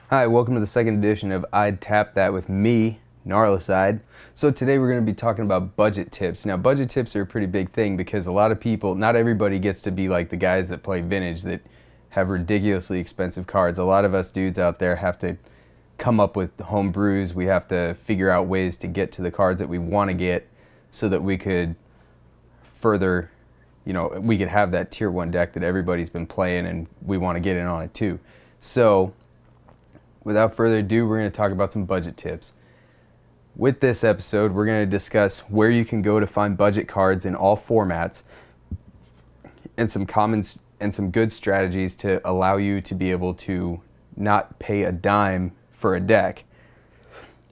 Hi, welcome to the second edition of I'd Tap That with me, Gnarlicide. So today we're going to be talking about budget tips. Now budget tips are a pretty big thing because a lot of people, not everybody gets to be like the guys that play vintage that have ridiculously expensive cards. A lot of us dudes out there have to come up with home brews. We have to figure out ways to get to the cards that we want to get so that we could further, we could have that tier 1 deck that everybody's been playing and we want to get in on it too. So without further ado, we're going to talk about some budget tips. With this episode, we're going to discuss where you can go to find budget cards in all formats and some good strategies to allow you to be able to not pay a dime for a deck.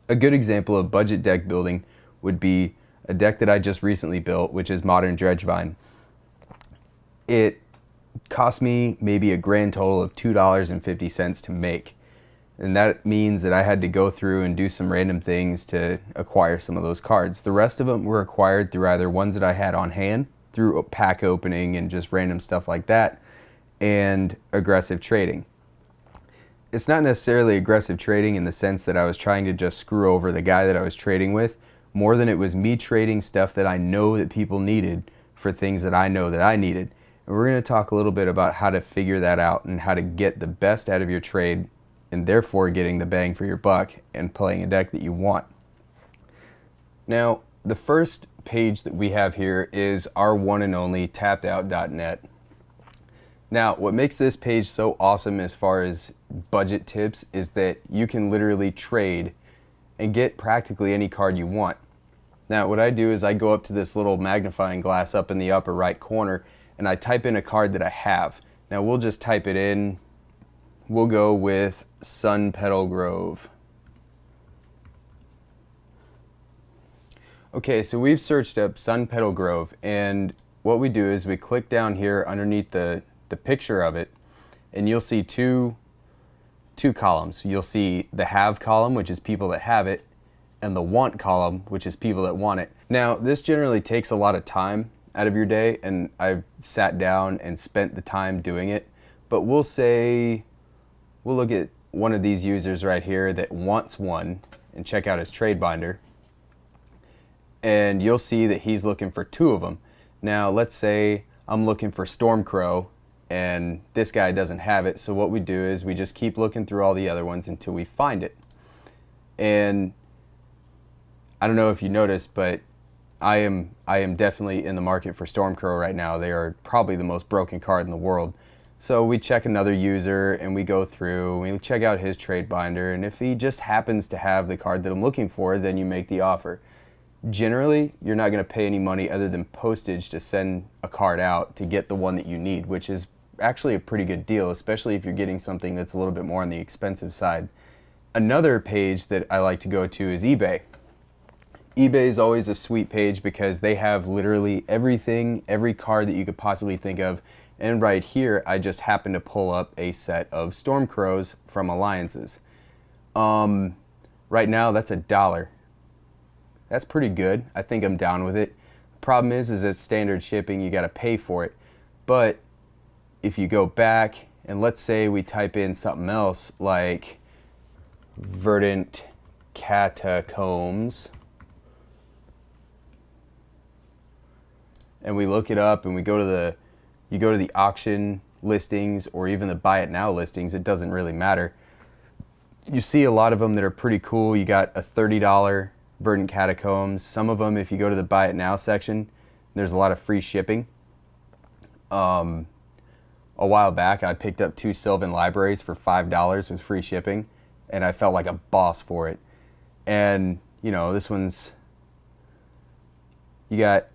A good example of budget deck building would be a deck that I just recently built, which is Modern Dredgevine. It cost me maybe a grand total of $2.50 to make. And that means that I had to go through and do some random things to acquire some of those cards. The rest of them were acquired through either ones that I had on hand, through pack opening and just random stuff like that, and aggressive trading. It's not necessarily aggressive trading in the sense that I was trying to just screw over the guy that I was trading with, more than it was me trading stuff that I know that people needed for things that I know that I needed. And we're going to talk a little bit about how to figure that out and how to get the best out of your trade and therefore getting the bang for your buck and playing a deck that you want. Now, the first page that we have here is our one and only tappedout.net. Now, what makes this page so awesome as far as budget tips is that you can literally trade and get practically any card you want. Now, what I do is I go up to this little magnifying glass up in the upper right corner and I type in a card that I have. Now, we'll just type it in. We'll go with Sun Petal Grove. Okay, so we've searched up Sun Petal Grove, and what we do is we click down here underneath the picture of it, and you'll see two columns. You'll see the have column, which is people that have it, and the want column, which is people that want it. Now, this generally takes a lot of time out of your day, and I've sat down and spent the time doing it, but we'll look at one of these users right here that wants one and check out his trade binder. And you'll see that he's looking for two of them. Now, let's say I'm looking for Stormcrow and this guy doesn't have it. So what we do is we just keep looking through all the other ones until we find it. And I don't know if you noticed, but I am definitely in the market for Stormcrow right now. They are probably the most broken card in the world. So we check another user and we go through, we check out his trade binder, and if he just happens to have the card that I'm looking for, then you make the offer. Generally, you're not going to pay any money other than postage to send a card out to get the one that you need, which is actually a pretty good deal, especially if you're getting something that's a little bit more on the expensive side. Another page that I like to go to is eBay. eBay is always a sweet page because they have literally everything, every card that you could possibly think of. And right here, I just happened to pull up a set of Stormcrows from Alliances. Right now, that's $1. That's pretty good. I think I'm down with it. Problem is it's standard shipping. You got to pay for it. But if you go back and let's say we type in something else like Verdant Catacombs, and we look it up and we go to the auction listings or even the buy it now listings, it doesn't really matter. You see a lot of them that are pretty cool. You got a $30 Verdant Catacombs. Some of them, if you go to the buy it now section, there's a lot of free shipping. A while back, I picked up 2 Sylvan Libraries for $5 with free shipping, and I felt like a boss for it. And, this one's, you got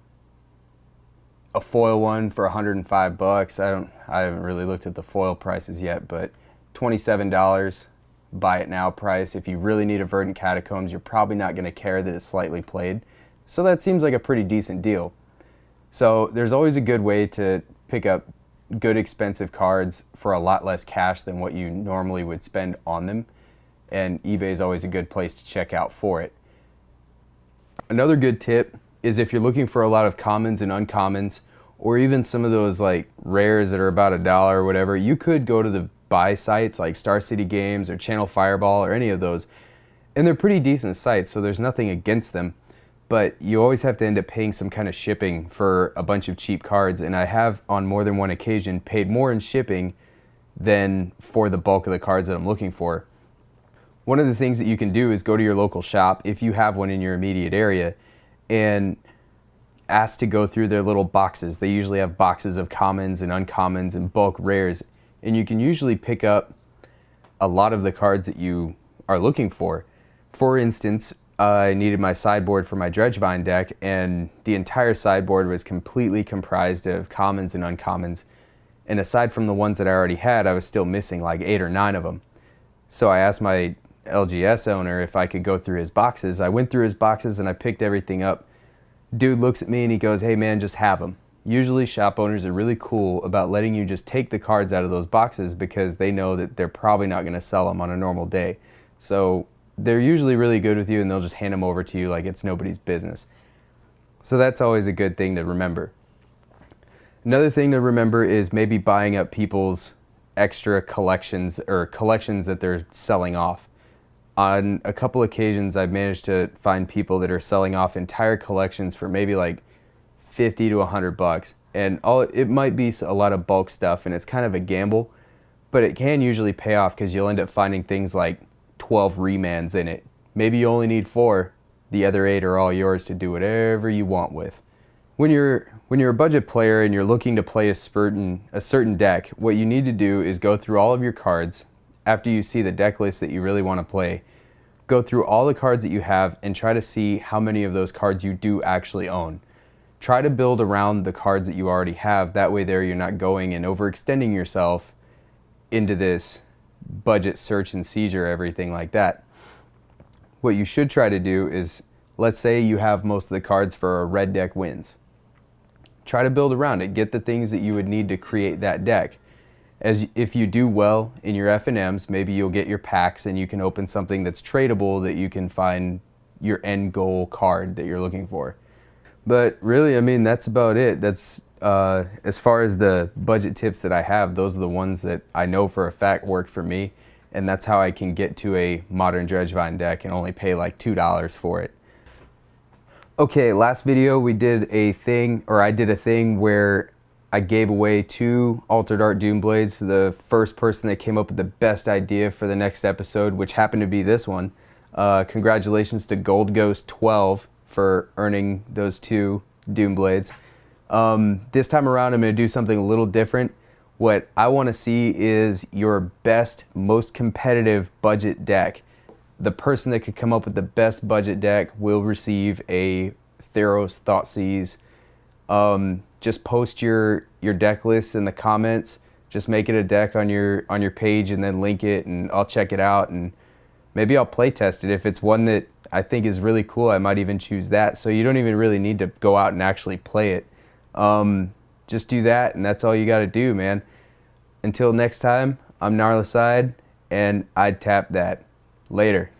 a foil one for $105. I haven't really looked at the foil prices yet, but $27 buy it now price. If you really need a Verdant Catacombs, you're probably not going to care that it's slightly played. So that seems like a pretty decent deal. So there's always a good way to pick up good expensive cards for a lot less cash than what you normally would spend on them. And eBay is always a good place to check out for it. Another good tip is if you're looking for a lot of commons and uncommons, or even some of those like rares that are about $1 or whatever, you could go to the buy sites like Star City Games or Channel Fireball or any of those, and they're pretty decent sites, so there's nothing against them. But you always have to end up paying some kind of shipping for a bunch of cheap cards, and I have on more than one occasion paid more in shipping than for the bulk of the cards that I'm looking for. One of the things that you can do is go to your local shop, if you have one in your immediate area, and ask to go through their little boxes. They usually have boxes of commons and uncommons and bulk rares, and you can usually pick up a lot of the cards that you are looking for. For instance, I needed my sideboard for my Dredgevine deck, and the entire sideboard was completely comprised of commons and uncommons. And aside from the ones that I already had, I was still missing like 8 or 9 of them. So I asked my LGS owner if I could go through his boxes. I went through his boxes and I picked everything up. Dude looks at me and he goes, "Hey man, just have them." Usually shop owners are really cool about letting you just take the cards out of those boxes because they know that they're probably not going to sell them on a normal day. So they're usually really good with you, and they'll just hand them over to you like it's nobody's business. So that's always a good thing to remember. Another thing to remember is maybe buying up people's extra collections or collections that they're selling off. On a couple occasions, I've managed to find people that are selling off entire collections for maybe like 50 to $100, and it might be a lot of bulk stuff, and it's kind of a gamble, but it can usually pay off because you'll end up finding things like 12 remands in it. Maybe you only need 4. The other 8 are all yours to do whatever you want with. When you're a budget player and you're looking to play a certain deck, what you need to do is go through all of your cards. After you see the deck list that you really want to play, go through all the cards that you have and try to see how many of those cards you do actually own. Try to build around the cards that you already have. That way there you're not going and overextending yourself into this budget search and seizure, everything like that. What you should try to do is, let's say you have most of the cards for a red deck wins. Try to build around it. Get the things that you would need to create that deck. As if you do well in your F&Ms, maybe you'll get your packs and you can open something that's tradable that you can find your end goal card that you're looking for. But really, I mean, that's about it. That's as far as the budget tips that I have, those are the ones that I know for a fact work for me, and that's how I can get to a modern Dredgevine deck and only pay like $2 for it. Okay, last video we did a thing, or I did a thing where I gave away 2 Altered Art Doomblades to the first person that came up with the best idea for the next episode, which happened to be this one. Congratulations to Gold Ghost 12 for earning those 2 Doomblades. This time around I'm going to do something a little different. What I want to see is your best, most competitive budget deck. The person that could come up with the best budget deck will receive a Theros Thoughtseize. Just post your deck lists in the comments. Just make it a deck on your page and then link it, and I'll check it out, and maybe I'll play test it. If it's one that I think is really cool, I might even choose that. So you don't even really need to go out and actually play it. Just do that, and that's all you got to do, man. Until next time, I'm Gnarlicide, and I'd tap that. Later.